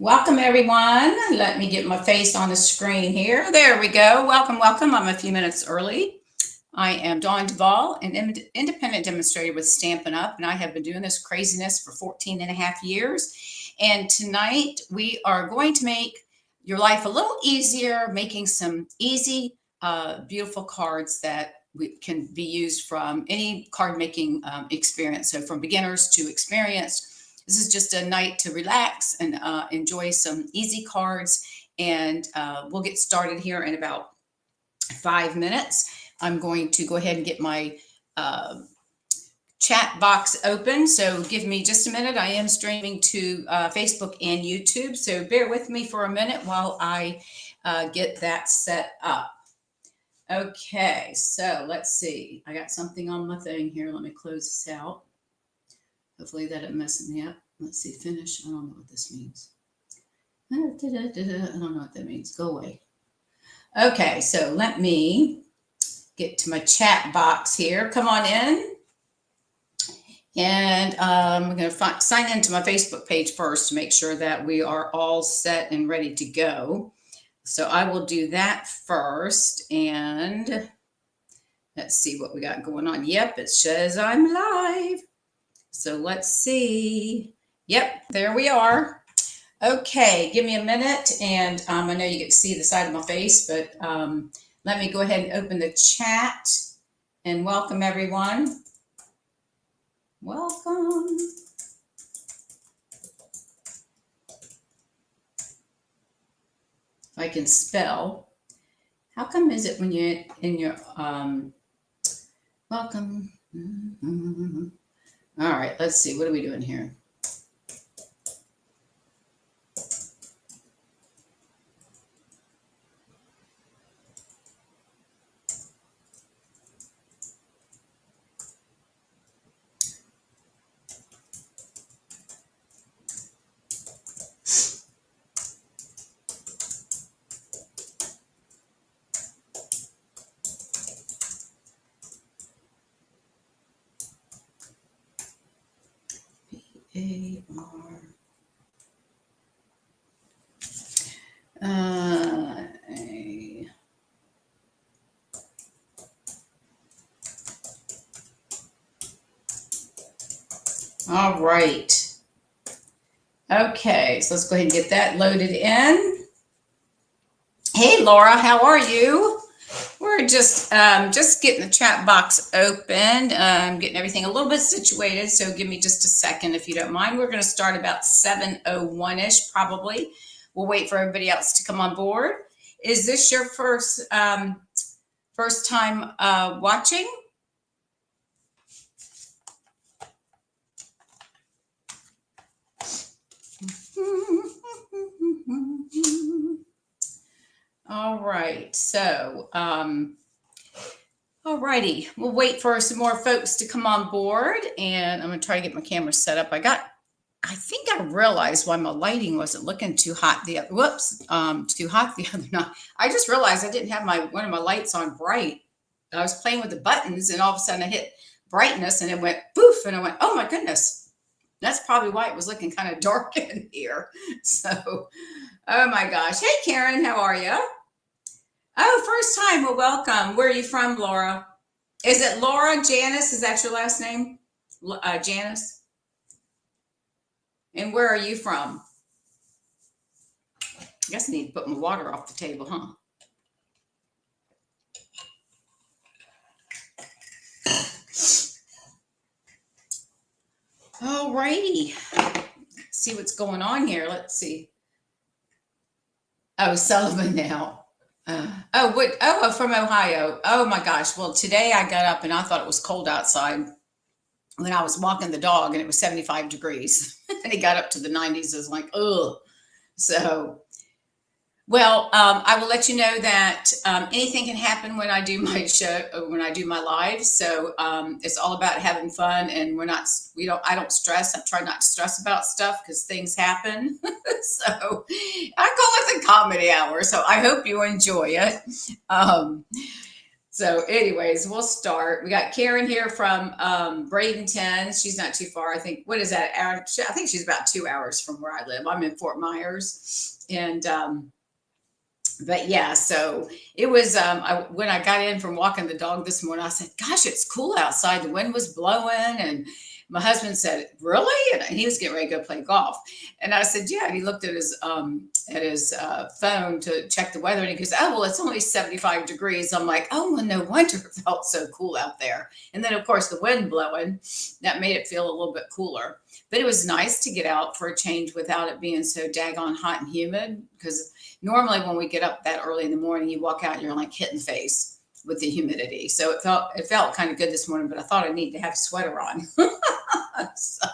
Welcome everyone. Let me get my face on the screen here. There we go. Welcome, welcome. I'm a few minutes early. I am Dawn Duvall, an independent demonstrator with Stampin Up, and I have been doing this craziness for 14 and a half years. And tonight we are going to make your life a little easier, making some easy, beautiful cards that can be used from any card making experience. So from beginners to experienced. This is just a night to relax and enjoy some easy cards. And we'll get started here in about 5 minutes. I'm going to go ahead and get my chat box open. So give me just a minute. I am streaming to Facebook and YouTube. So bear with me for a minute while I get that set up. Okay, so let's see. I got something on my thing here. Let me close this out. Hopefully that didn't mess me up. Let's see, finish. I don't know what this means. I don't know what that means. Go away. Okay, so let me get to my chat box here. Come on in. And I'm going to sign into my Facebook page first to make sure that we are all set and ready to go. So I will do that first. And let's see what we got going on. Yep, it says I'm live. So let's see. Yep, there we are. Okay, give me a minute. And I know you get to see the side of my face, but let me go ahead and open the chat and welcome everyone. Welcome. If I can spell. How come is it when you're in your welcome? All right, let's see. What are we doing here? All right. Okay, so let's go ahead and get that loaded in. Hey, Laura, how are you? We're just getting the chat box open, getting everything a little bit situated. So give me just a second if you don't mind. We're going to start about 7:01-ish probably. We'll wait for everybody else to come on board. Is this your first time watching? All right, so all righty, we'll wait for some more folks to come on board, and I'm gonna try to get my camera set up. I think I realized why my lighting wasn't looking too hot too hot the other night. I just realized I didn't have one of my lights on bright. I was playing with the buttons, and all of a sudden I hit brightness, and it went poof, and I went, oh my goodness. That's probably why it was looking kind of dark in here. So, oh my gosh. Hey, Karen, how are you? Oh, first time. Well, welcome. Where are you from, Laura? Is it Laura Janice? Is that your last name? Janice? And where are you from? I guess I need to put my water off the table, huh? All righty. See what's going on here. Let's see. Oh, Sullivan now. From Ohio. Oh my gosh. Well, today I got up and I thought it was cold outside when I was walking the dog, and it was 75 degrees. And it got up to the 90s. I was like, ugh. So, well, I will let you know that anything can happen when I do my show, when I do my live. So it's all about having fun, and I don't stress. I try not to stress about stuff because things happen. So I call it the comedy hour. So I hope you enjoy it. So, anyways, we'll start. We got Karen here from Bradenton. She's not too far. I think, what is that? I think she's about 2 hours from where I live. I'm in Fort Myers. And, but yeah, so it was, when I got in from walking the dog this morning, I said, gosh, it's cool outside. The wind was blowing. And my husband said, really? And he was getting ready to go play golf. And I said, yeah. And he looked at his phone to check the weather. And he goes, oh, well, it's only 75 degrees. I'm like, oh, well, no wonder it felt so cool out there. And then, of course, the wind blowing, that made it feel a little bit cooler. But it was nice to get out for a change without it being so daggone hot and humid. Because normally when we get up that early in the morning, you walk out and you're like hit in the face with the humidity. So it felt kind of good this morning, but I thought I needed to have a sweater on. So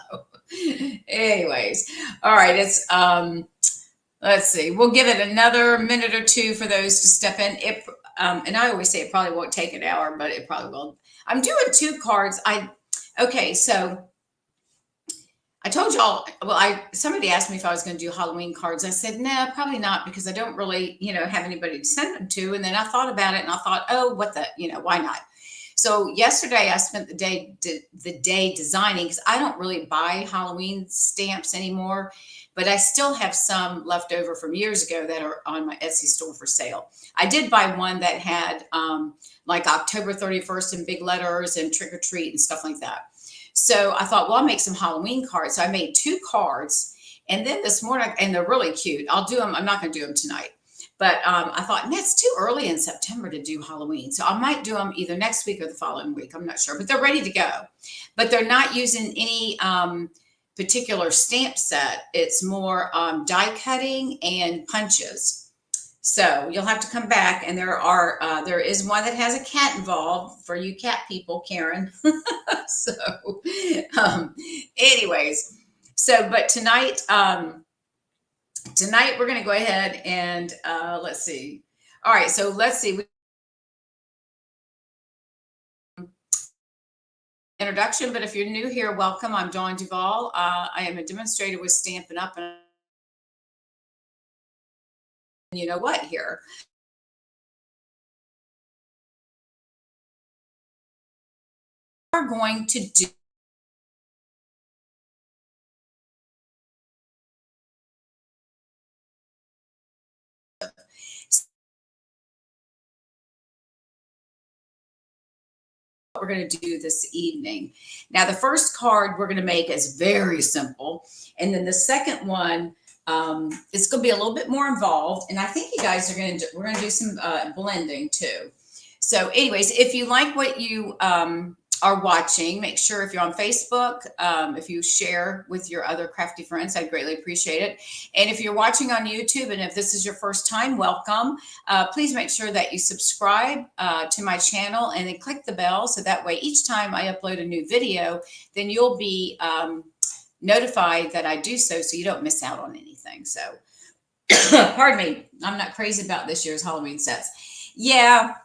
anyways, all right, it's let's see, we'll give it another minute or two for those to step in. And I always say it probably won't take an hour, but it probably will. I'm doing 2 cards. Okay, so I told y'all, well, somebody asked me if I was going to do Halloween cards. I said, no, probably not, because I don't really, have anybody to send them to. And then I thought about it and I thought, oh, why not? So yesterday I spent the day designing, because I don't really buy Halloween stamps anymore, but I still have some left over from years ago that are on my Etsy store for sale. I did buy one that had like October 31st in big letters and trick or treat and stuff like that. So I thought, well, I'll make some Halloween cards. So I made 2 cards. And then this morning, and they're really cute. I'll do them. I'm not going to do them tonight. But I thought, that's too early in September to do Halloween. So I might do them either next week or the following week. I'm not sure. But they're ready to go. But they're not using any particular stamp set. It's more die cutting and punches. So you'll have to come back, and there is one that has a cat involved for you cat people, Karen. So, anyways, but tonight we're going to go ahead and let's see. All right, so let's see. Introduction, but if you're new here, welcome. I'm Dawn Duvall. I am a demonstrator with Stampin Up, and you know what here. We're going to do what we're going to do this evening. Now, the first card we're going to make is very simple, and then the second one, it's going to be a little bit more involved, and I think you guys are going to we're going to do some blending too. So anyways, if you like what you are watching, make sure if you're on Facebook, if you share with your other crafty friends, I'd greatly appreciate it. And if you're watching on YouTube, and if this is your first time, welcome. Please make sure that you subscribe to my channel and then click the bell, so that way each time I upload a new video, then you'll be notified that I do so you don't miss out on anything. So pardon me, I'm not crazy about this year's Halloween sets. Yeah,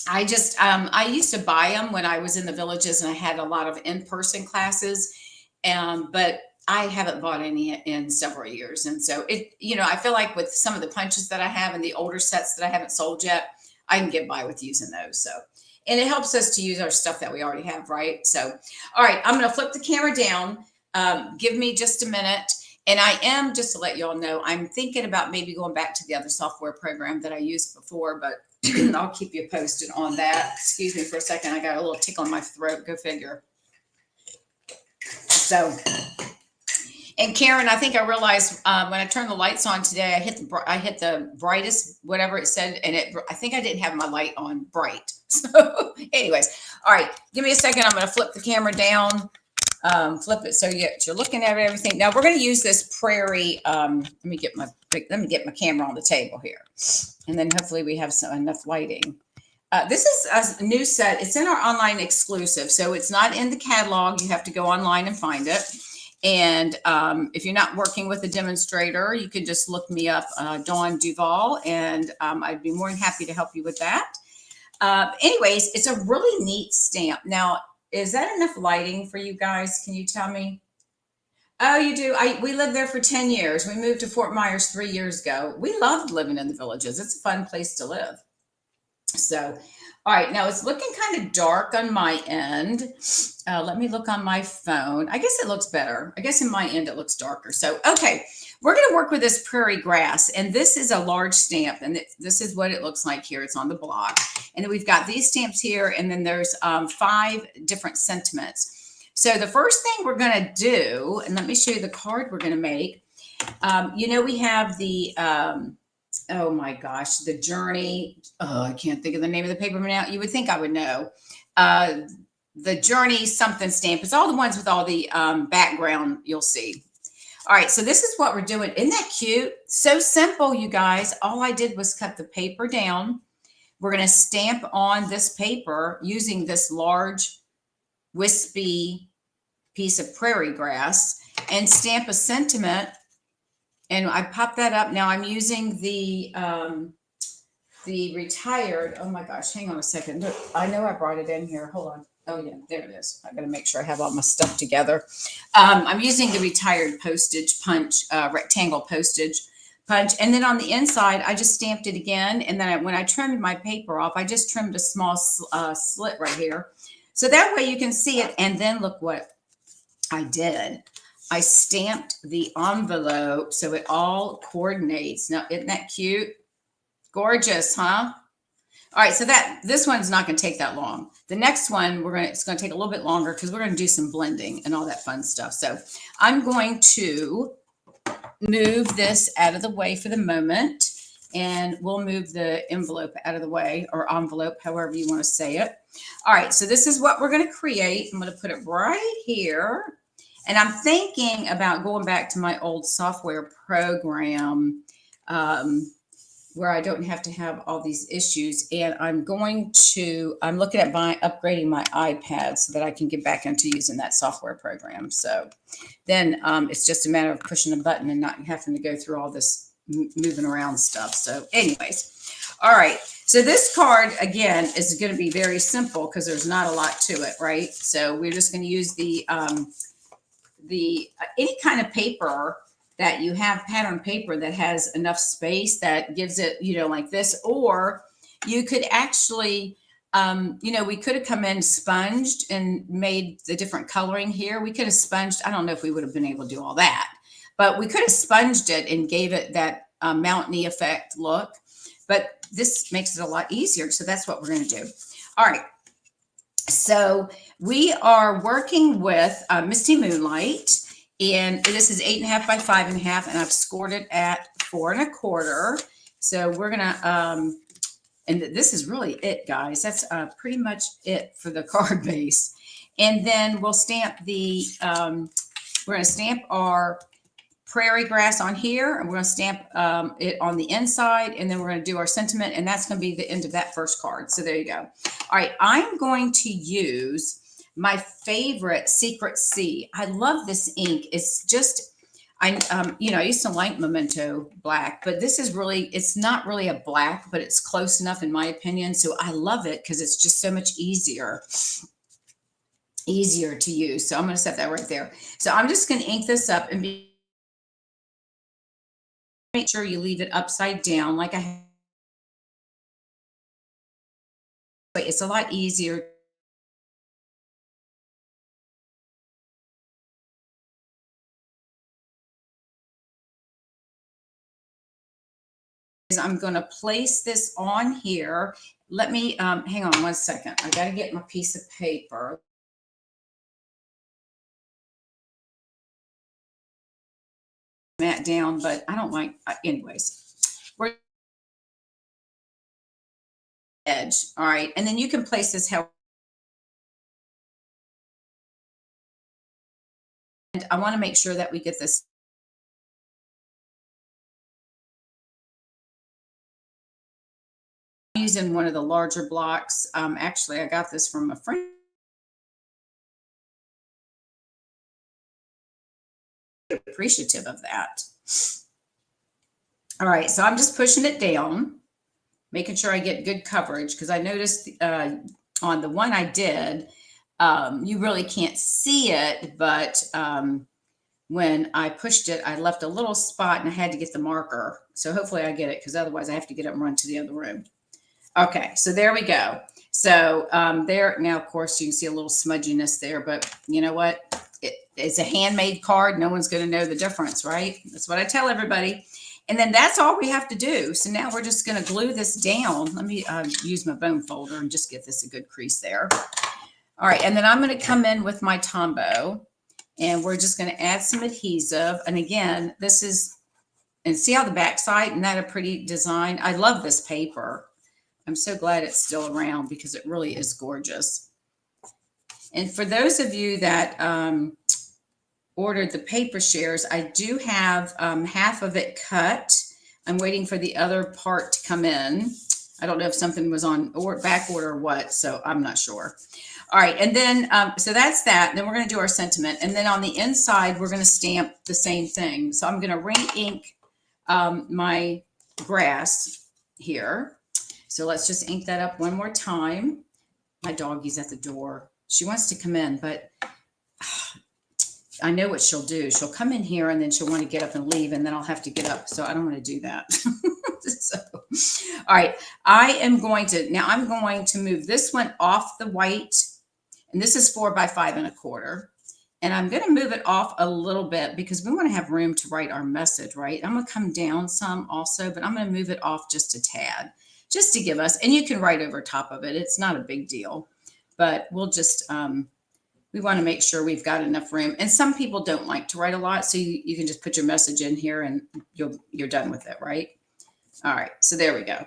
I just I used to buy them when I was in the villages and I had a lot of in-person classes, but I haven't bought any in several years. And so I feel like with some of the punches that I have and the older sets that I haven't sold yet, I can get by with using those. So, and it helps us to use our stuff that we already have, right? So, all right, I'm going to flip the camera down. Give me just a minute. And I am, just to let you all know, I'm thinking about maybe going back to the other software program that I used before, but I'll keep you posted on that. Excuse me for a second. I got a little tickle in my throat. Go figure. So, and Karen, I think I realized when I turned the lights on today, I hit the brightest, whatever it said, and I think I didn't have my light on bright. So, anyways, all right, give me a second. I'm going to flip the camera down. Flip it so you're looking at everything. Now we're going to use this Prairie. Let me get my camera on the table here, and then hopefully we have enough lighting. This is a new set. It's in our online exclusive, so it's not in the catalog. You have to go online and find it. And if you're not working with a demonstrator, you can just look me up, Dawn Duvall, and I'd be more than happy to help you with that. Anyways, it's a really neat stamp. Now, is that enough lighting for you guys? Can you tell me? Oh, you do? We lived there for 10 years. We moved to Fort Myers 3 years ago. We loved living in the villages. It's a fun place to live. So, All right, now it's looking kind of dark on my end. Let me look on my phone. I guess it looks better. I guess in my end it looks darker. So, okay, we're going to work with this prairie grass, and this is a large stamp, and this is what it looks like here. It's on the block, and then we've got these stamps here, and then there's 5 different sentiments. So the first thing we're going to do, and let me show you the card we're going to make. You know, we have the oh my gosh, the Journey. Oh, I can't think of the name of the paper now. You would think I would know. Uh, the Journey something stamp. It's all the ones with all the background you'll see. All right, so this is what we're doing. Isn't that cute? So simple, you guys. All I did was cut the paper down. We're going to stamp on this paper using this large, wispy piece of prairie grass and stamp a sentiment. And I popped that up. Now I'm using the retired. Oh my gosh, hang on a second. Look, I know I brought it in here. Hold on. Oh yeah, there it is. I got to make sure I have all my stuff together. I'm using the retired postage punch, rectangle postage punch. And then on the inside, I just stamped it again. And then when I trimmed my paper off, I just trimmed a small slit right here. So that way you can see it. And then look what I did. I stamped the envelope so it all coordinates. Now, isn't that cute? Gorgeous, huh? All right, so this one's not going to take that long. The next one, it's going to take a little bit longer because we're going to do some blending and all that fun stuff. So I'm going to move this out of the way for the moment, and we'll move the envelope out of the way, or envelope, however you want to say it. All right, so this is what we're going to create. I'm going to put it right here. And I'm thinking about going back to my old software program where I don't have to have all these issues. And I'm looking at upgrading my iPad so that I can get back into using that software program. So then it's just a matter of pushing a button and not having to go through all this moving around stuff. So anyways, all right. So this card, again, is going to be very simple because there's not a lot to it, right? So we're just going to use the any kind of paper that you have, pattern paper that has enough space that gives it, like this, or you could actually, we could have come in sponged and made the different coloring here. We could have sponged. I don't know if we would have been able to do all that, but we could have sponged it and gave it that mountainy effect look, but this makes it a lot easier. So that's what we're going to do. All right. So we are working with Misty Moonlight, and this is 8.5 by 5.5, and I've scored it at 4 1/4. So we're gonna, and this is really it, guys. That's pretty much it for the card base. And then we'll stamp we're gonna stamp our prairie grass on here, and we're going to stamp it on the inside, and then we're going to do our sentiment, and that's going to be the end of that first card. So there you go. All right, I'm going to use my favorite Secret C. I love this ink. It's just, I used to like Memento black, but this is really, it's not really a black, but it's close enough in my opinion. So I love it because it's just so much easier to use. So I'm going to set that right there. So I'm just going to ink this up and make sure you leave it upside down like I have. It's a lot easier. I'm going to place this on here. Let me hang on one second. I got to get my piece of paper. That down, but I don't like, anyways, we're edge. All right. And then you can place this how, and I want to make sure that we get this using one of the larger blocks. Actually, I got this from a friend. Appreciative of that. All right, so I'm just pushing it down, making sure I get good coverage, because I noticed on the one I did, you really can't see it, but when I pushed it, I left a little spot and I had to get the marker. So hopefully I get it, because otherwise I have to get up and run to the other room. Okay, so there we go. So there now, of course, you can see a little smudginess there, but you know what? It's a handmade card. No one's going to know the difference, right? That's what I tell everybody. And then that's all we have to do. So now we're just going to glue this down. Let me use my bone folder and just give this a good crease there. All right, and then I'm going to come in with my Tombow, and we're just going to add some adhesive. And again, this is, and see how the back side, isn't that a pretty design? I love this paper. I'm so glad it's still around because it really is gorgeous. And for those of you that ordered the paper shares, I do have half of it cut. I'm waiting for the other part to come in. I don't know if something was on back order or what, so I'm not sure. All right, and then, so that's that. Then we're going to do our sentiment. And then on the inside, we're going to stamp the same thing. So I'm going to re-ink my grass here. So let's just ink that up one more time. My doggy's at the door. She wants to come in, but I know what she'll do. She'll come in here and then she'll want to get up and leave, and then I'll have to get up. So I don't want to do that. So, all right, I'm going to move this one off the white, and this is 4 by 5 1/4. And I'm going to move it off a little bit because we want to have room to write our message, right? I'm going to come down some also, but I'm going to move it off just a tad, just to give us, and you can write over top of it. It's not a big deal, but we'll just, we want to make sure we've got enough room. And some people don't like to write a lot, so you can just put your message in here and you're done with it, right? All right, so there we go.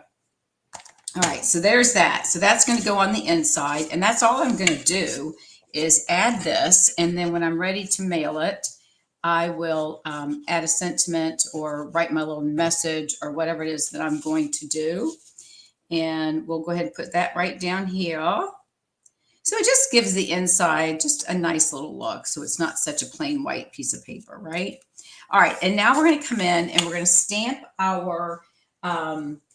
All right, so there's that. So that's going to go on the inside, and that's all I'm going to do is add this. And then when I'm ready to mail it, I will add a sentiment or write my little message or whatever it is that I'm going to do. And we'll go ahead and put that right down here. So it just gives the inside just a nice little look. So it's not such a plain white piece of paper, right? All right, and now we're going to come in and we're going to stamp our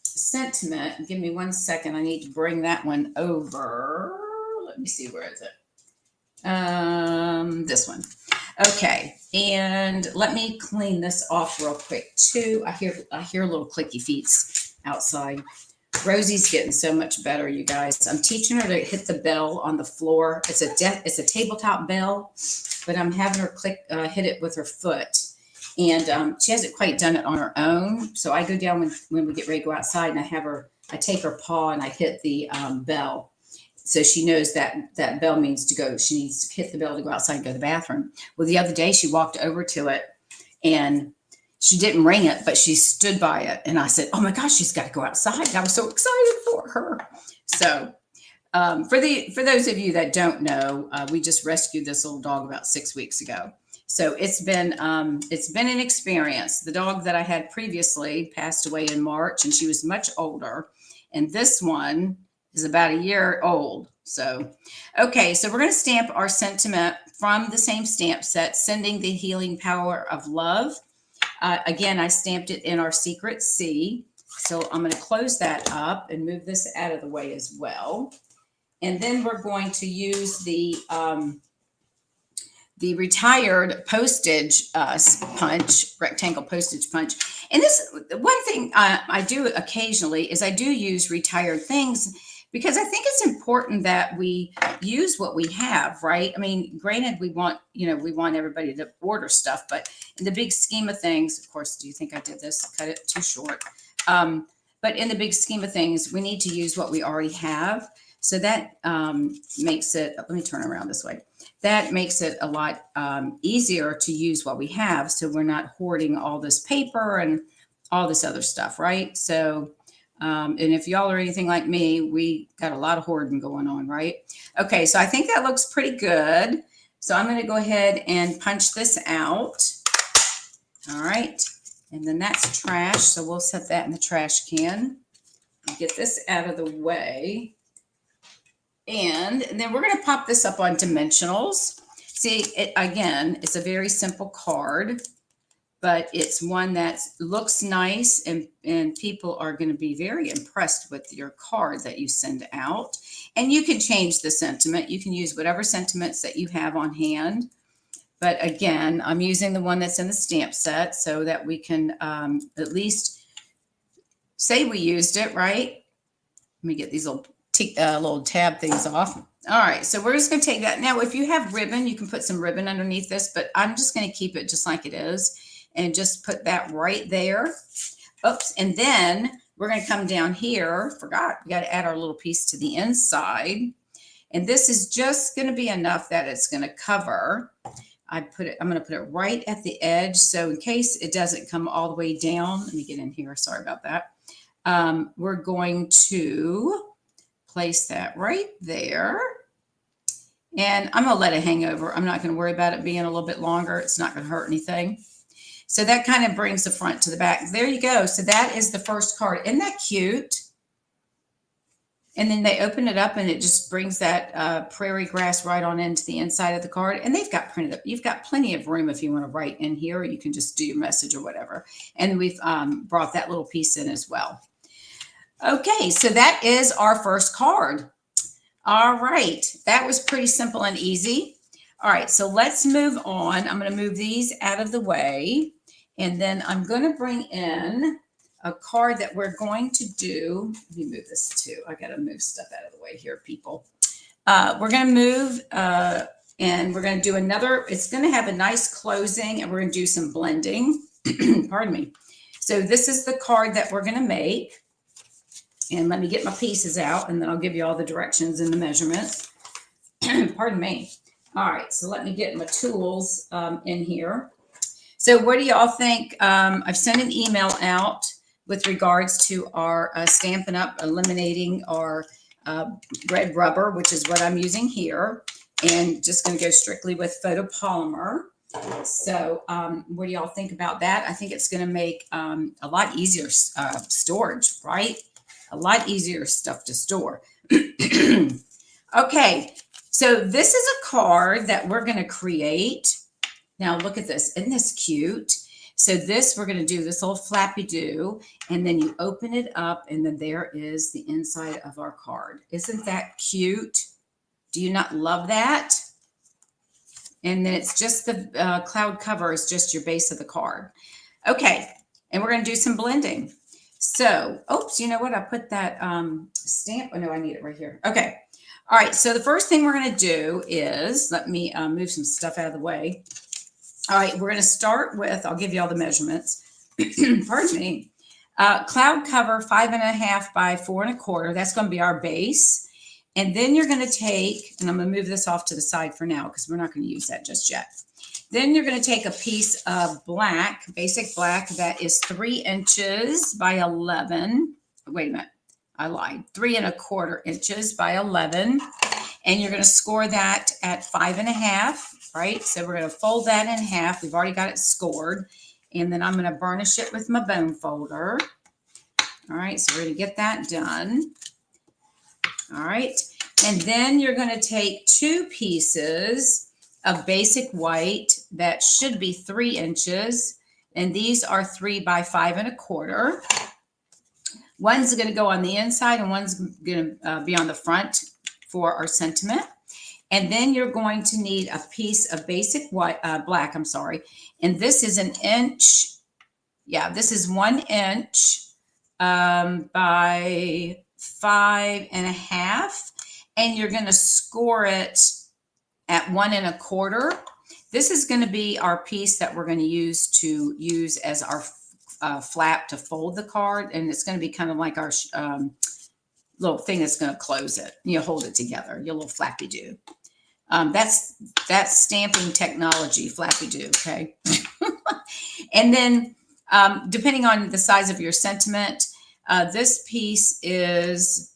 sentiment. Give me 1 second. I need to bring that one over. Let me see, where is it? This one. Okay, and let me clean this off real quick too. I hear little clicky feet outside. Rosie's getting so much better, you guys. I'm teaching her to hit the bell on the floor. It's a tabletop bell, but I'm having her hit it with her foot. And she hasn't quite done it on her own. So I go down when we get ready to go outside, and I take her paw and I hit the bell. So she knows that bell means to go. She needs to hit the bell to go outside and go to the bathroom. Well, the other day she walked over to it and she didn't ring it, but she stood by it. And I said, oh my gosh, she's got to go outside. And I was so excited for her. So for those of you that don't know, we just rescued this little dog about 6 weeks ago. So it's been an experience. The dog that I had previously passed away in March, and she was much older. And this one is about a year old. So, okay, so we're going to stamp our sentiment from the same stamp set, Sending the Healing Power of Love. Again, I stamped it in our secret C. So I'm going to close that up and move this out of the way as well. And then we're going to use the retired postage punch, rectangle postage punch. And this, one thing I do occasionally is I do use retired things because I think it's important that we use what we have, right? I mean, granted, we want everybody to order stuff, but in the big scheme of things, of course, do you think I did this? Cut it too short. But in the big scheme of things, we need to use what we already have. So that makes it, let me turn around this way. That makes it a lot easier to use what we have. So we're not hoarding all this paper and all this other stuff, right? So, and if y'all are anything like me, we got a lot of hoarding going on, right? Okay, so I think that looks pretty good. So I'm going to go ahead and punch this out. All right, and then that's trash. So we'll set that in the trash can. Get this out of the way. And then we're going to pop this up on Dimensionals. See, again, it's a very simple card, but it's one that looks nice, and people are going to be very impressed with your card that you send out. And you can change the sentiment. You can use whatever sentiments that you have on hand. But again, I'm using the one that's in the stamp set so that we can at least say we used it, right? Let me get these little tab things off. All right, so we're just going to take that. Now, if you have ribbon, you can put some ribbon underneath this, but I'm just going to keep it just like it is and just put that right there. Oops, and then we're going to come down here. Forgot, we got to add our little piece to the inside. And this is just going to be enough that it's going to cover. I'm going to put it right at the edge. So in case it doesn't come all the way down, let me get in here. Sorry about that. We're going to place that right there. And I'm going to let it hang over. I'm not going to worry about it being a little bit longer. It's not going to hurt anything. So that kind of brings the front to the back. There you go. So that is the first card. Isn't that cute? And then they open it up and it just brings that prairie grass right on into the inside of the card. And they've got printed up. You've got plenty of room if you want to write in here, or you can just do your message or whatever. And we've brought that little piece in as well. Okay, so that is our first card. All right, that was pretty simple and easy. All right, so let's move on. I'm going to move these out of the way. And then I'm going to bring in a card that we're going to do. Let me move this too. I got to move stuff out of the way here, people. We're going to move and we're going to do another. It's going to have a nice closing and we're going to do some blending. Pardon me. So this is the card that we're going to make. And let me get my pieces out and then I'll give you all the directions and the measurements. Pardon me. All right, so let me get my tools in here. So what do y'all think? I've sent an email out with regards to our Stampin' Up eliminating our red rubber, which is what I'm using here, and just going to go strictly with photopolymer. So what do y'all think about that? I think it's going to make a lot easier storage, right? A lot easier stuff to store. Okay, so this is a card that we're going to create. Now look at this. Isn't this cute? So this, we're going to do this little flappy do, and then you open it up, and then there is the inside of our card. Isn't that cute? Do you not love that? And then it's just the cloud cover is just your base of the card. Okay, and we're going to do some blending. So, oops, you know what? I put that stamp. Oh, no, I need it right here. Okay. All right. So the first thing we're going to do is, let me move some stuff out of the way. All right. We're going to start with, I'll give you all the measurements. Pardon me. Cloud cover 5.5 by 4 1/4. That's going to be our base. And then you're going to take, and I'm going to move this off to the side for now because we're not going to use that just yet. Then you're going to take a piece of black, basic black, that is 3 inches by 11. Wait a minute. I lied. 3 1/4 inches by 11. And you're going to score that at 5.5, right? So we're going to fold that in half. We've already got it scored. And then I'm going to burnish it with my bone folder. All right. So we're going to get that done. All right. And then you're going to take 2 pieces of basic white that should be 3 inches. And these are 3 by 5 1/4. One's going to go on the inside and one's going to be on the front for our sentiment. And then you're going to need a piece of basic white, black, I'm sorry. And this is 1 inch. Yeah, this is 1 inch by 5.5. And you're going to score it at 1 1/4. This is going to be our piece that we're going to use as our flap to fold the card. And it's going to be kind of like our little thing that's going to close it. You hold it together, your little flappy do. That's stamping technology, flappy do, okay? And then depending on the size of your sentiment, this piece is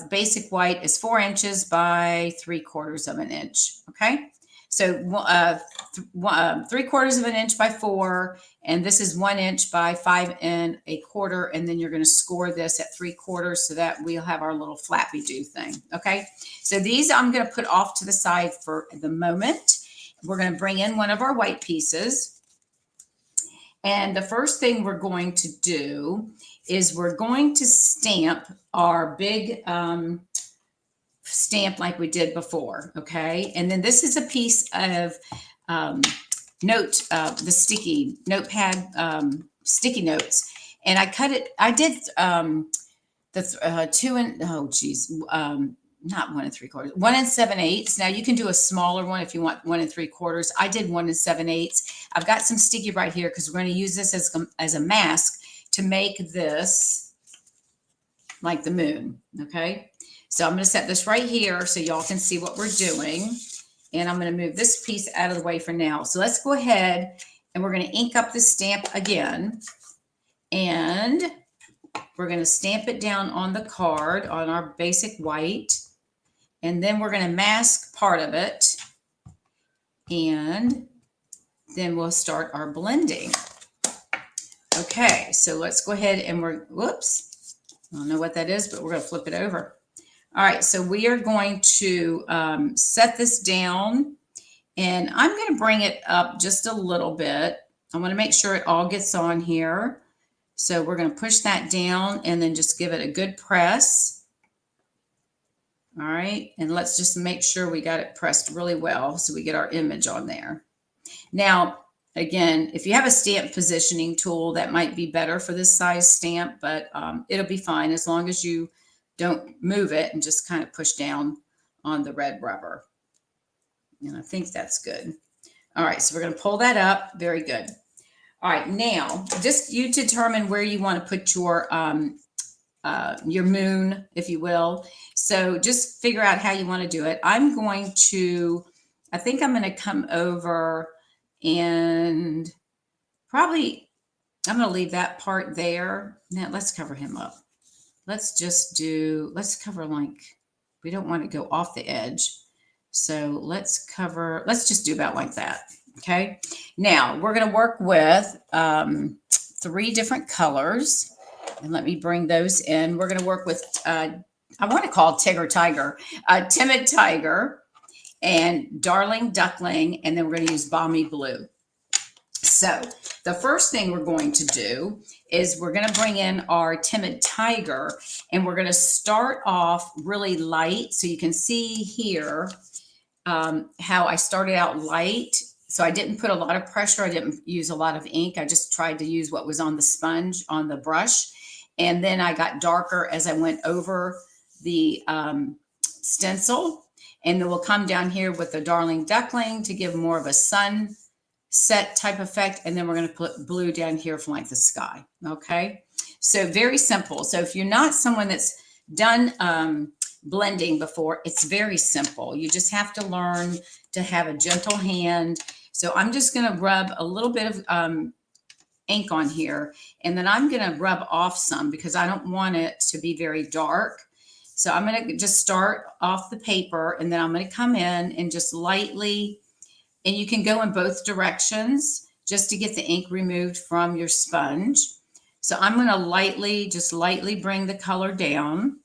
basic white is 4 inches by 3/4 inch. Okay. So 3/4 inch by 4, and this is 1 inch by 5 1/4. And then you're going to score this at 3/4 so that we'll have our little flappy do thing. Okay. So these I'm going to put off to the side for the moment. We're going to bring in one of our white pieces. And the first thing we're going to do is we're going to stamp our big stamp like we did before, okay? And then this is a piece of the sticky notepad, sticky notes. And I cut it, I did That's 2 and, oh geez, not 1 3/4, 1 7/8. Now you can do a smaller one if you want 1 3/4. I did 1 7/8. I've got some sticky right here because we're going to use this as a mask to make this like the moon. Okay. So I'm going to set this right here so y'all can see what we're doing. And I'm going to move this piece out of the way for now. So let's go ahead and we're going to ink up the stamp again. And we're going to stamp it down on the card on our basic white. And then we're going to mask part of it. And then we'll start our blending. Okay, so let's go ahead and whoops. I don't know what that is, but we're going to flip it over. All right, so we are going to set this down. And I'm going to bring it up just a little bit. I want to make sure it all gets on here. So we're going to push that down and then just give it a good press. All right. And let's just make sure we got it pressed really well so we get our image on there. Now, again, if you have a stamp positioning tool, that might be better for this size stamp, but it'll be fine as long as you don't move it and just kind of push down on the red rubber. And I think that's good. All right. So we're going to pull that up. Very good. All right, now just you determine where you want to put your moon, if you will. So just figure out how you want to do it. I think I'm going to come over and probably I'm going to leave that part there. Now let's cover him up. Let's cover like, we don't want to go off the edge. So let's just do about like that. Okay, now we're going to work with 3 different colors, and let me bring those in. We're going to work with, I want to call Timid Tiger, and Darling Duckling, and then we're going to use Balmy Blue. So the first thing we're going to do is we're going to bring in our Timid Tiger, and we're going to start off really light. So you can see here how I started out light. So I didn't put a lot of pressure. I didn't use a lot of ink. I just tried to use what was on the sponge, on the brush. And then I got darker as I went over the stencil. And then we'll come down here with the Darling Duckling to give more of a sunset type effect. And then we're going to put blue down here from like the sky. Okay. So very simple. So if you're not someone that's done blending before, it's very simple. You just have to learn to have a gentle hand. So I'm just going to rub a little bit of ink on here, and then I'm going to rub off some because I don't want it to be very dark. So I'm going to just start off the paper, and then I'm going to come in and just lightly, and you can go in both directions just to get the ink removed from your sponge. So I'm going to just lightly bring the color down.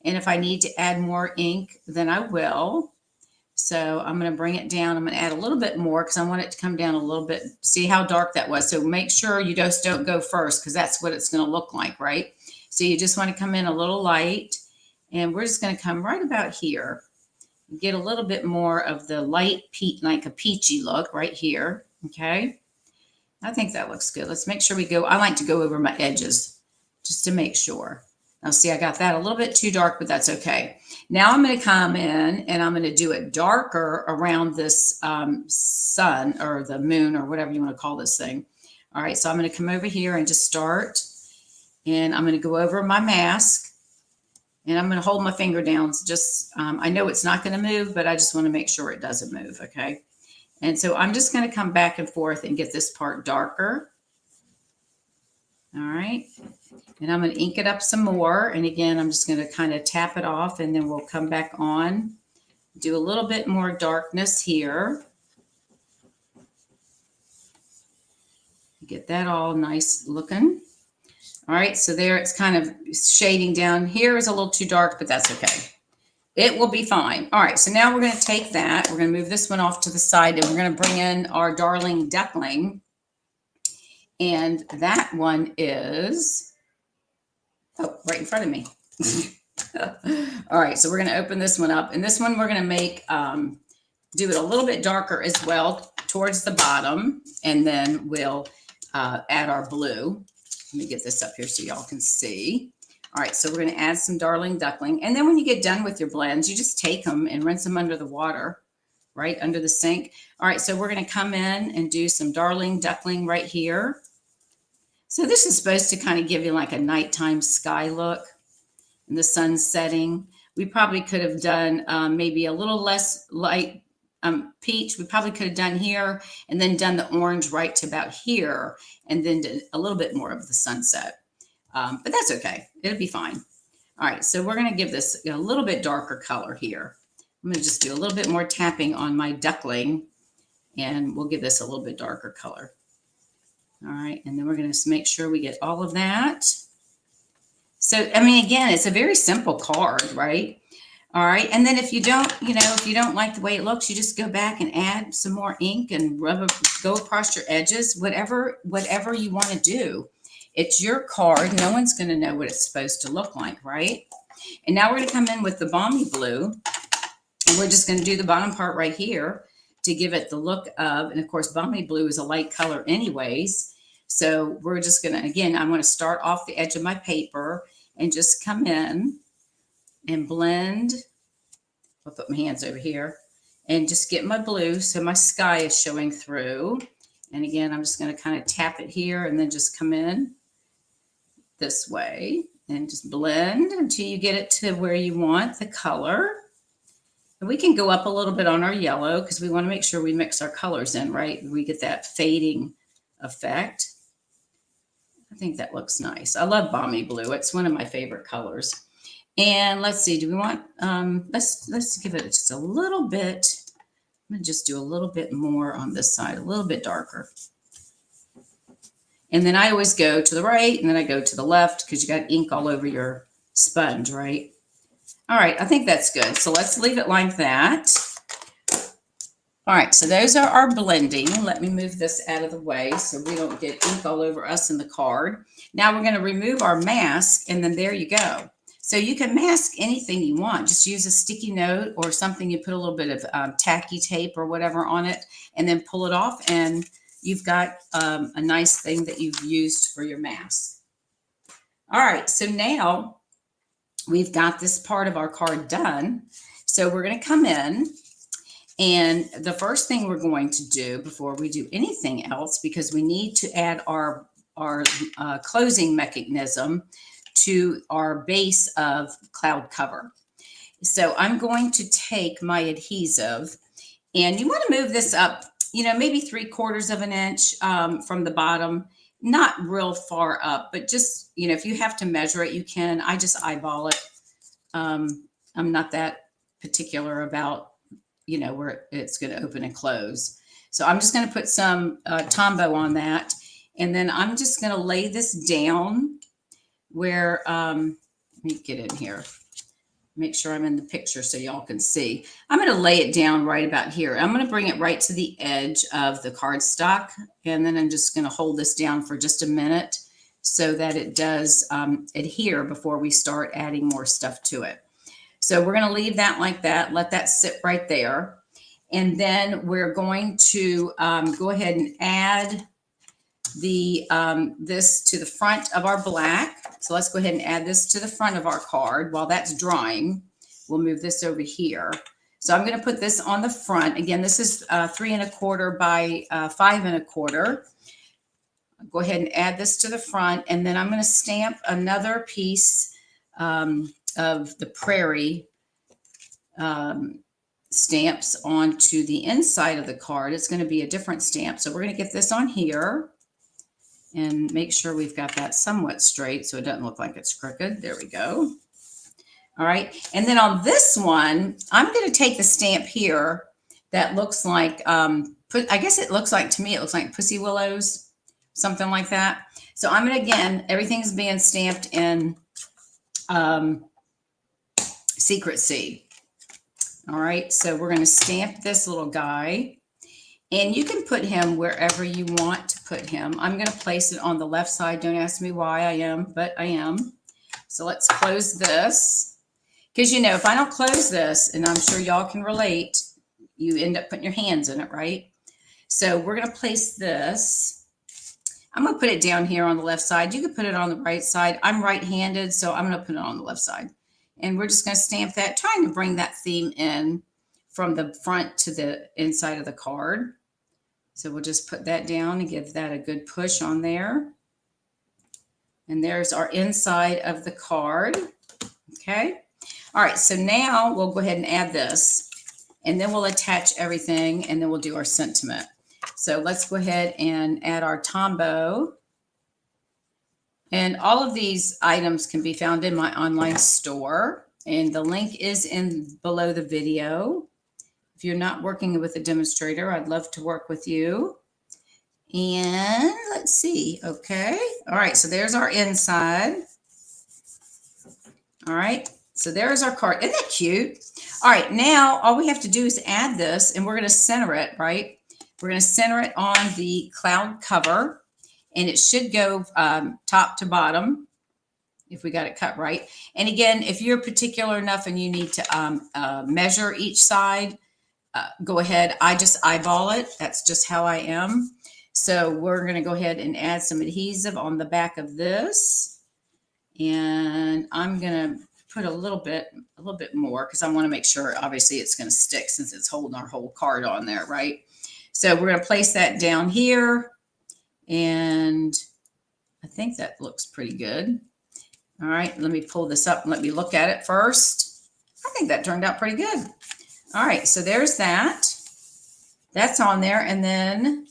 And if I need to add more ink, then I will. So I'm going to bring it down. I'm going to add a little bit more because I want it to come down a little bit. See how dark that was. So make sure you just don't go first because that's what it's going to look like, right? So you just want to come in a little light. And we're just going to come right about here. Get a little bit more of the light, like a peachy look right here. Okay. I think that looks good. Let's make sure I like to go over my edges just to make sure. Now see, I got that a little bit too dark, but that's okay. Now I'm going to come in and I'm going to do it darker around this sun or the moon or whatever you want to call this thing. All right, so I'm going to come over here and just start. And I'm going to go over my mask. And I'm going to hold my finger down. Just, I know it's not going to move, but I just want to make sure it doesn't move, okay? And so I'm just going to come back and forth and get this part darker. All right. And I'm going to ink it up some more. And again, I'm just going to kind of tap it off and then we'll come back on. Do a little bit more darkness here. Get that all nice looking. All right. So there it's kind of shading down. Here is a little too dark, but that's okay. It will be fine. All right. So now we're going to take that. We're going to move this one off to the side and we're going to bring in our Darling Duckling. And that one is, right in front of me. All right, so we're going to open this one up. And this one we're going to make, do it a little bit darker as well towards the bottom. And then we'll add our blue. Let me get this up here so y'all can see. All right, so we're going to add some Darling Duckling. And then when you get done with your blends, you just take them and rinse them under the water, right under the sink. All right, so we're going to come in and do some Darling Duckling right here. So this is supposed to kind of give you like a nighttime sky look and the sun setting. We probably could have done maybe a little less light peach. We probably could have done here and then done the orange right to about here and then did a little bit more of the sunset. But that's okay. It'll be fine. All right, so we're going to give this a little bit darker color here. I'm going to just do a little bit more tapping on my duckling, and we'll give this a little bit darker color. All right, and then we're going to make sure we get all of that. So, I mean, again, it's a very simple card, right? All right, and then if you don't, if you don't like the way it looks, you just go back and add some more ink and go across your edges, whatever you want to do. It's your card. No one's going to know what it's supposed to look like, right? And now we're going to come in with the Balmy Blue, and we're just going to do the bottom part right here to give it the look of, and of course, Balmy Blue is a light color anyways. So we're just going to, again, I'm going to start off the edge of my paper and just come in and blend. I'll put my hands over here and just get my blue so my sky is showing through. And again, I'm just going to kind of tap it here and then just come in this way and just blend until you get it to where you want the color. And we can go up a little bit on our yellow because we want to make sure we mix our colors in, right? We get that fading effect. I think that looks nice. I love Balmy Blue. It's one of my favorite colors. And let's see, do we want, let's give it just a little bit. I'm going to just do a little bit more on this side, a little bit darker. And then I always go to the right and then I go to the left because you got ink all over your sponge, right? All right, I think that's good. So let's leave it like that. All right, so those are our blending. Let me move this out of the way so we don't get ink all over us in the card. Now we're going to remove our mask, and then there you go. So you can mask anything you want. Just use a sticky note or something. You put a little bit of tacky tape or whatever on it, and then pull it off, and you've got a nice thing that you've used for your mask. All right, so now we've got this part of our card done. So we're going to come in, and the first thing we're going to do before we do anything else, because we need to add our closing mechanism to our base of cloud cover. So I'm going to take my adhesive, and you want to move this up, maybe 3/4 of an inch from the bottom, not real far up, but just, if you have to measure it, you can. I just eyeball it. I'm not that particular about, where it's going to open and close. So I'm just going to put some Tombow on that. And then I'm just going to lay this down where, let me get in here, make sure I'm in the picture so y'all can see. I'm going to lay it down right about here. I'm going to bring it right to the edge of the cardstock. And then I'm just going to hold this down for just a minute so that it does adhere before we start adding more stuff to it. So we're going to leave that like that, let that sit right there. And then we're going to go ahead and add this to the front of our black. So let's go ahead and add this to the front of our card. While that's drying, we'll move this over here. So I'm going to put this on the front. Again, this is 3 1/4 by 5 1/4. Go ahead and add this to the front, and then I'm going to stamp another piece of the Prairie stamps onto the inside of the card. It's going to be a different stamp. So we're going to get this on here and make sure we've got that somewhat straight so it doesn't look like it's crooked. There we go. All right. And then on this one, I'm going to take the stamp here that looks like, I guess it looks like, to me, it looks like Pussy Willows, something like that. So I'm going to, again, everything's being stamped in Secrecy. All right. So we're going to stamp this little guy. And you can put him wherever you want to put him. I'm going to place it on the left side. Don't ask me why I am, but I am. So let's close this. Because, if I don't close this, and I'm sure y'all can relate, you end up putting your hands in it, right? So we're going to place this. I'm going to put it down here on the left side. You could put it on the right side. I'm right-handed, so I'm going to put it on the left side. And we're just going to stamp that, trying to bring that theme in from the front to the inside of the card. So we'll just put that down and give that a good push on there. And there's our inside of the card. Okay. All right. So now we'll go ahead and add this, and then we'll attach everything, and then we'll do our sentiment. So let's go ahead and add our Tombow. And all of these items can be found in my online store, and the link is below the video. If you're not working with a demonstrator, I'd love to work with you. And let's see. Okay. All right. So there's our inside. All right. So there's our card. Isn't that cute? All right. Now all we have to do is add this, and we're going to center it, right? We're going to center it on the cloud cover, and it should go top to bottom if we got it cut right. And again, if you're particular enough and you need to measure each side, go ahead. I just eyeball it. That's just how I am. So we're going to go ahead and add some adhesive on the back of this. And I'm going to put a little bit more, because I want to make sure, obviously, it's going to stick since it's holding our whole card on there, right? So we're going to place that down here. And I think that looks pretty good. All right, let me pull this up and let me look at it first. I think that turned out pretty good. All right, so there's that. That's on there. And then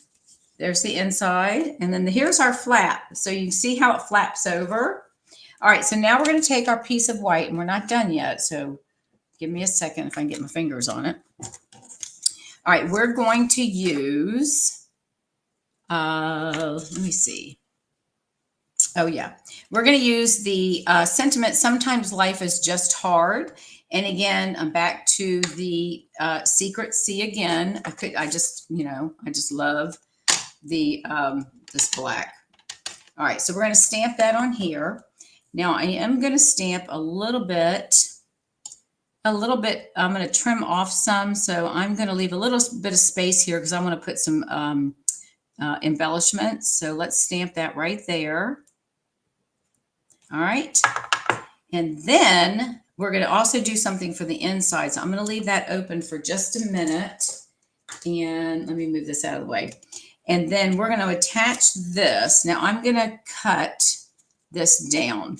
there's the inside. And then here's our flap. So you can see how it flaps over. All right, so now we're going to take our piece of white, and we're not done yet. So give me a second if I can get my fingers on it. All right, we're going to use, let me see. Oh, yeah. We're going to use the sentiment, sometimes life is just hard. And again, I'm back to the Secret C again. I just love the this black. All right, so we're going to stamp that on here. Now I am going to stamp a little bit. I'm going to trim off some. So I'm going to leave a little bit of space here because I want to put some embellishments. So let's stamp that right there. All right. And then we're going to also do something for the inside. So I'm going to leave that open for just a minute. And let me move this out of the way. And then we're going to attach this. Now I'm going to cut this down.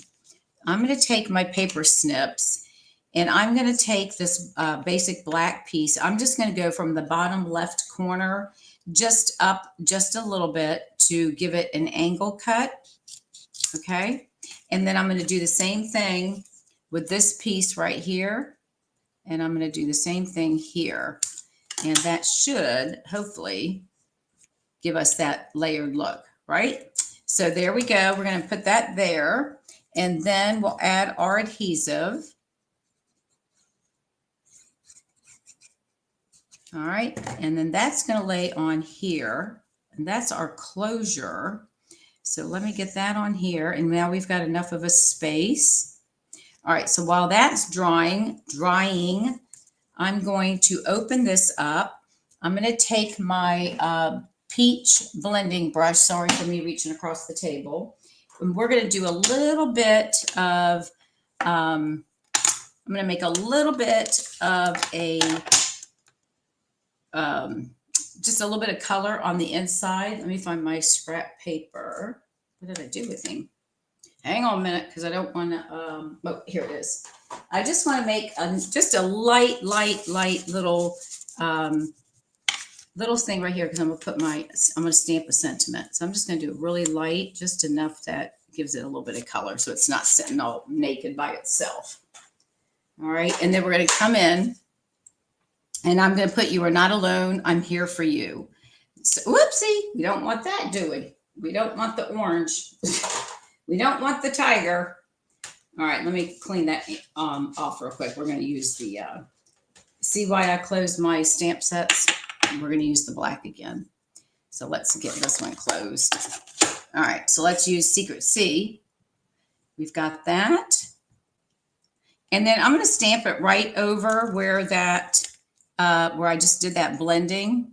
I'm going to take my paper snips, and I'm going to take this basic black piece. I'm just going to go from the bottom left corner just up just a little bit to give it an angle cut. Okay. And then I'm going to do the same thing with this piece right here. And I'm going to do the same thing here. And that should hopefully give us that layered look, right? So there we go. We're going to put that there. And then we'll add our adhesive. All right. And then that's going to lay on here. And that's our closure. So let me get that on here. And now we've got enough of a space. All right. So while that's drying, I'm going to open this up. I'm going to take my peach blending brush. Sorry for me reaching across the table. And we're going to do a little bit of, I'm going to make a little bit of a, just a little bit of color on the inside. Let me find my scrap paper. What did I do with him? Hang on a minute, because I don't want to, oh, here it is. I just want to make just a light little, little thing right here, because I'm going to put I'm going to stamp a sentiment. So I'm just going to do it really light, just enough that gives it a little bit of color so it's not sitting all naked by itself. All right. And then we're going to come in, and I'm going to put, "You are not alone. I'm here for you." So, whoopsie. We don't want that, do we? We don't want the orange. We don't want the tiger. All right. Let me clean that off real quick. We're going to use the, see why I closed my stamp sets? We're going to use the black again. So let's get this one closed. All right. So let's use Secret C. We've got that. And then I'm going to stamp it right over where that, where I just did that blending.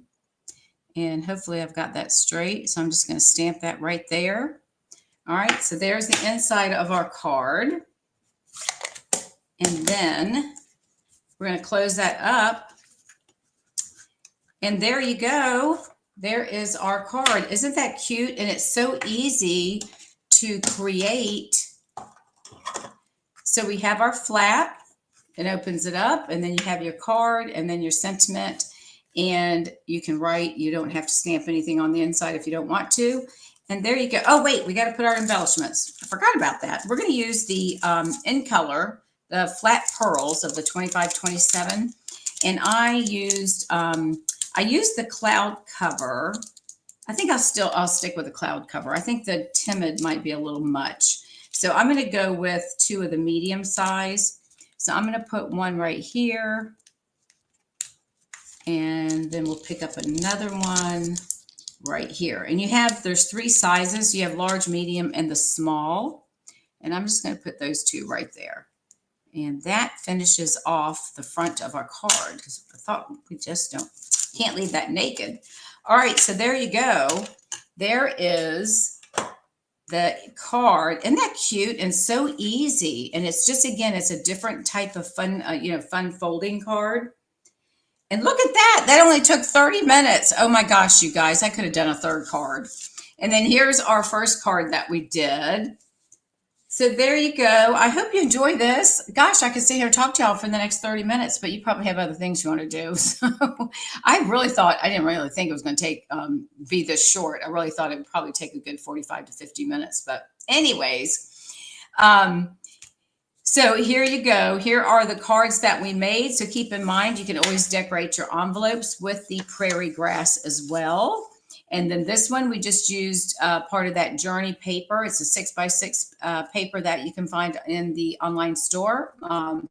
And hopefully I've got that straight. So I'm just going to stamp that right there. All right, so there's the inside of our card. And then we're going to close that up. And there you go. There is our card. Isn't that cute? And it's so easy to create. So we have our flap. It opens it up, and then you have your card and then your sentiment. And you can write. You don't have to stamp anything on the inside if you don't want to. And there you go. Oh, wait, we got to put our embellishments. I forgot about that. We're going to use the in color, the flat pearls of the 2527. And I used the cloud cover. I think I'll stick with the cloud cover. I think the timid might be a little much. So I'm going to go with 2 of the medium size. So I'm going to put one right here. And then we'll pick up another one right here. And there's 3 sizes. You have large, medium, and the small. And I'm just going to put those 2 right there. And that finishes off the front of our card, because I thought we just can't leave that naked. All right, so there you go. There is the card. Isn't that cute and so easy? And it's just, again, it's a different type of fun, fun folding card. And look at that. That only took 30 minutes. Oh my gosh, you guys, I could have done a 3rd card. And then here's our first card that we did. So there you go. I hope you enjoy this. Gosh, I could sit here and talk to y'all for the next 30 minutes, but you probably have other things you want to do. So I didn't really think it was going to be this short. I really thought it would probably take a good 45 to 50 minutes. But anyways, so here you go. Here are the cards that we made. So keep in mind, you can always decorate your envelopes with the prairie grass as well. And then this one, we just used part of that journey paper. It's a 6x6 paper that you can find in the online store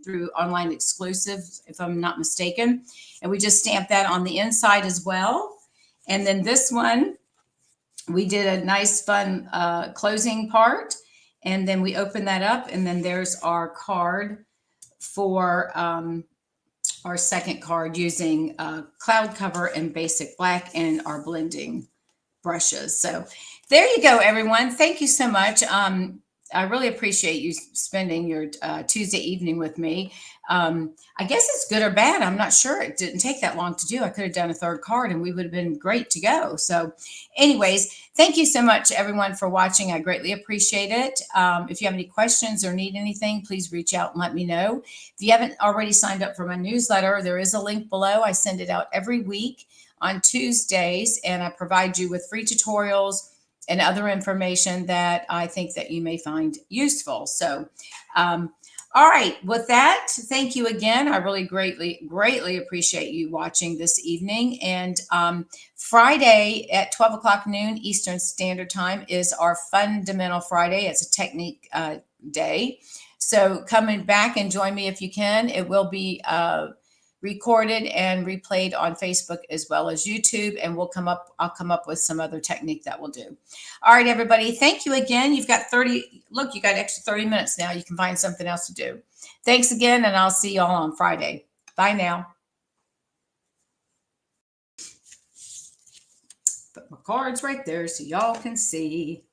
through online exclusives, if I'm not mistaken. And we just stamped that on the inside as well. And then this one, we did a nice fun closing part. And then we open that up, and then there's our card for our second card using cloud cover and basic black and our blending brushes. So there you go, everyone. Thank you so much. I really appreciate you spending your Tuesday evening with me. I guess it's good or bad. I'm not sure. It didn't take that long to do. I could have done a 3rd card and we would have been great to go. So anyways, thank you so much, everyone, for watching. I greatly appreciate it. If you have any questions or need anything, please reach out and let me know. If you haven't already signed up for my newsletter, there is a link below. I send it out every week on Tuesdays, and I provide you with free tutorials and other information that I think that you may find useful. So, all right, with that, thank you again. I really greatly appreciate you watching this evening. And Friday at 12 o'clock noon Eastern Standard Time is our Fundamental Friday. It's a technique day. So come back and join me if you can. It will be recorded and replayed on Facebook as well as YouTube, and I'll come up with some other technique that we'll do. All right, everybody. Thank you again. You've got you got extra 30 minutes now. You can find something else to do. Thanks again, and I'll see y'all on Friday. Bye now. Put my cards right there so y'all can see.